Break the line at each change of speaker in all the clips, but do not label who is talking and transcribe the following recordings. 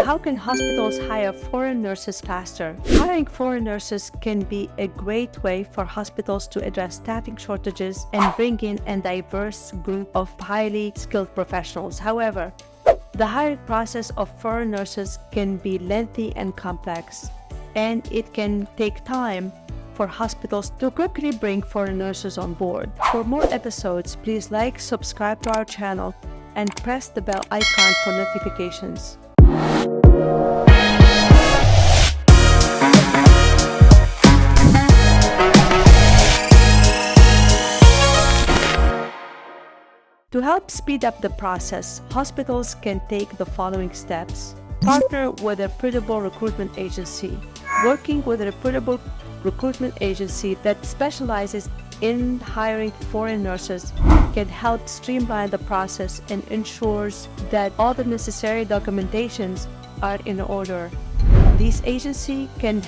How can hospitals hire foreign nurses faster? Hiring foreign nurses can be a great way for hospitals to address staffing shortages and bring in a diverse group of highly skilled professionals. However, the hiring process of foreign nurses can be lengthy and complex, and it can take time for hospitals to quickly bring foreign nurses on board. For more episodes, please like, subscribe to our channel, and press the bell icon for notifications. To help speed up the process, hospitals can take the following steps. Partner with a reputable recruitment agency. Working with a reputable recruitment agency that specializes in hiring foreign nurses can help streamline the process and ensures that all the necessary documentations are in order. These agencies can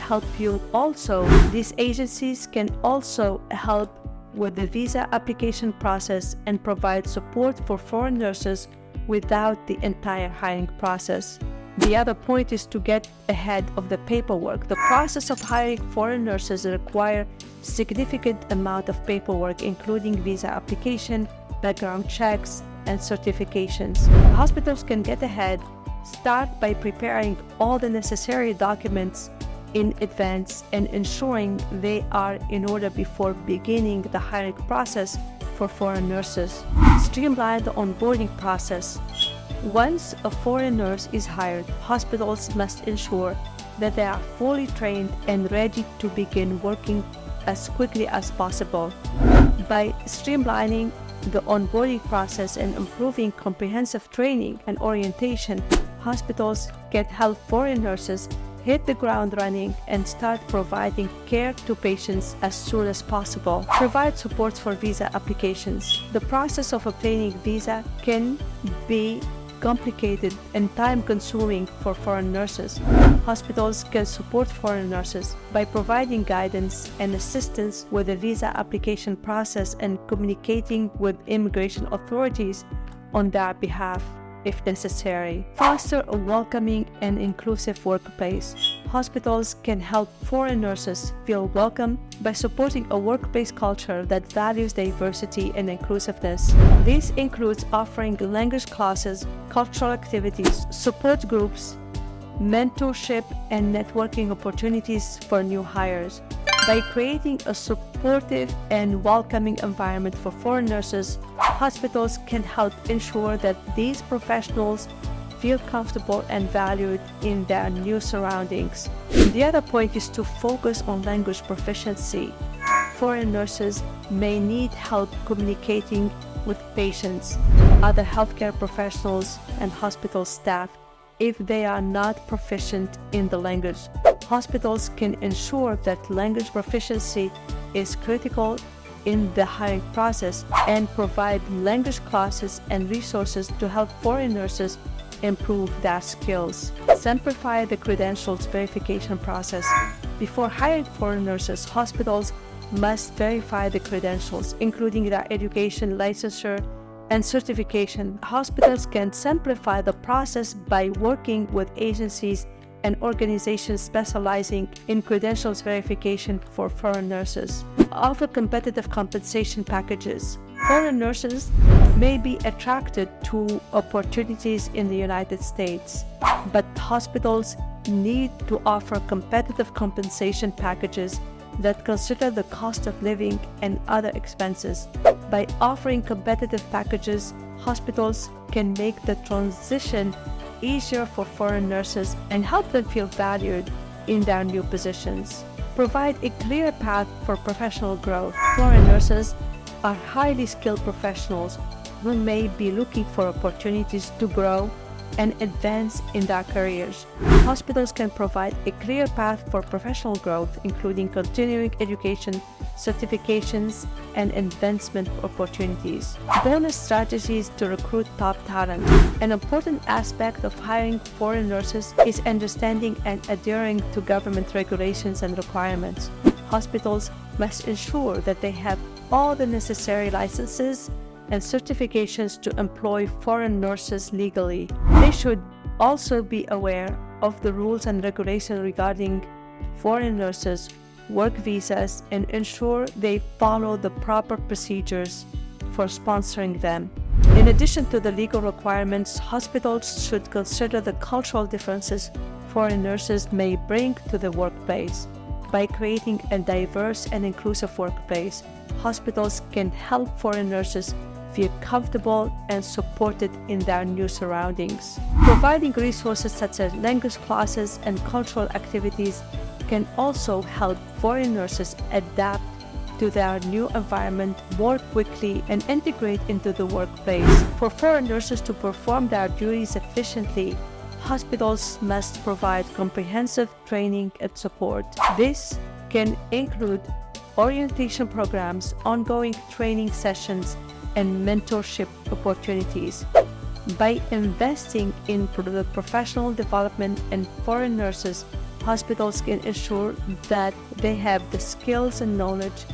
also help with the visa application process and provide support for foreign nurses without the entire hiring process. The other point is to get ahead of the paperwork. The process of hiring foreign nurses requires significant amount of paperwork, including visa application, background checks, and certifications. Hospitals can get ahead, start by preparing all the necessary documents in advance and ensuring they are in order before beginning the hiring process for foreign nurses. Streamline the onboarding process. Once a foreign nurse is hired, hospitals must ensure that they are fully trained and ready to begin working as quickly as possible. By streamlining the onboarding process and improving comprehensive training and orientation, hospitals can help foreign nurses hit the ground running and start providing care to patients as soon as possible. Provide support for visa applications. The process of obtaining visa can be complicated and time-consuming for foreign nurses. Hospitals can support foreign nurses by providing guidance and assistance with the visa application process and communicating with immigration authorities on their behalf if necessary. Foster a welcoming and inclusive workplace. Hospitals can help foreign nurses feel welcome by supporting a workplace culture that values diversity and inclusiveness. This includes offering language classes, cultural activities, support groups, mentorship, and networking opportunities for new hires. By creating a supportive and welcoming environment for foreign nurses, hospitals can help ensure that these professionals feel comfortable and valued in their new surroundings. The other point is to focus on language proficiency. Foreign nurses may need help communicating with patients, other healthcare professionals, and hospital staff if they are not proficient in the language. Hospitals can ensure that language proficiency is critical in the hiring process and provide language classes and resources to help foreign nurses improve their skills. Simplify the credentials verification process. Before hiring foreign nurses, hospitals must verify the credentials, including their education, licensure, and certification. Hospitals can simplify the process by working with agencies and organizations specializing in credentials verification for foreign nurses. Offer competitive compensation packages. Foreign nurses may be attracted to opportunities in the United States, but hospitals need to offer competitive compensation packages that consider the cost of living and other expenses. By offering competitive packages, hospitals can make the transition easier for foreign nurses and help them feel valued in their new positions. Provide a clear path for professional growth. Foreign nurses are highly skilled professionals who may be looking for opportunities to grow and advance in their careers. Hospitals can provide a clear path for professional growth, including continuing education, certifications, and advancement opportunities. Bonus strategies to recruit top talent. An important aspect of hiring foreign nurses is understanding and adhering to government regulations and requirements. Hospitals must ensure that they have all the necessary licenses and certifications to employ foreign nurses legally. They should Also be aware of the rules and regulations regarding foreign nurses, work visas, and ensure they follow the proper procedures for sponsoring them. In addition to the legal requirements, hospitals should consider the cultural differences foreign nurses may bring to the workplace. By creating a diverse and inclusive workplace, hospitals can help foreign nurses feel comfortable and supported in their new surroundings. Providing resources such as language classes and cultural activities can also help foreign nurses adapt to their new environment more quickly and integrate into the workplace. For foreign nurses to perform their duties efficiently, hospitals must provide comprehensive training and support. This can include orientation programs, ongoing training sessions, and mentorship opportunities. By investing in the professional development and foreign nurses, hospitals can ensure that they have the skills and knowledge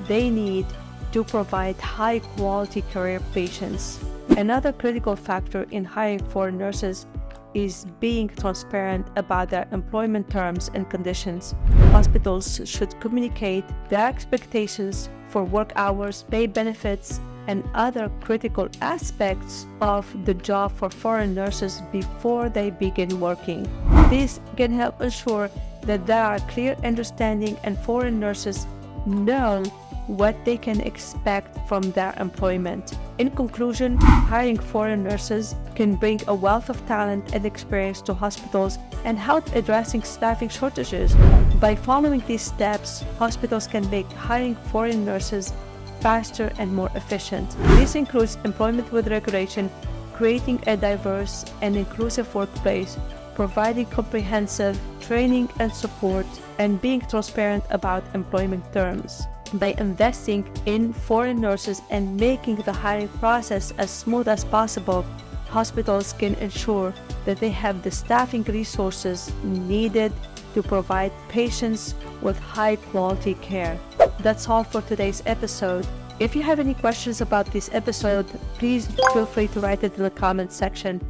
they need to provide high-quality career patients. Another critical factor in hiring foreign nurses is being transparent about their employment terms and conditions. Hospitals should communicate their expectations for work hours, pay benefits, and other critical aspects of the job for foreign nurses before they begin working. This can help ensure that there are clear understanding and foreign nurses know what they can expect from their employment. In conclusion, hiring foreign nurses can bring a wealth of talent and experience to hospitals and help addressing staffing shortages. By following these steps, hospitals can make hiring foreign nurses faster and more efficient. This includes employment with regulation, creating a diverse and inclusive workplace, providing comprehensive training and support, and being transparent about employment terms. By investing in foreign nurses and making the hiring process as smooth as possible, hospitals can ensure that they have the staffing resources needed to provide patients with high-quality care. That's all for today's episode. If you have any questions about this episode, please feel free to write it in the comment section.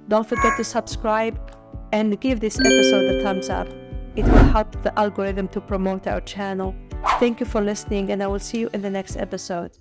Don't forget to subscribe and give this episode a thumbs up. It will help the algorithm to promote our channel. Thank you for listening, and I will see you in the next episode.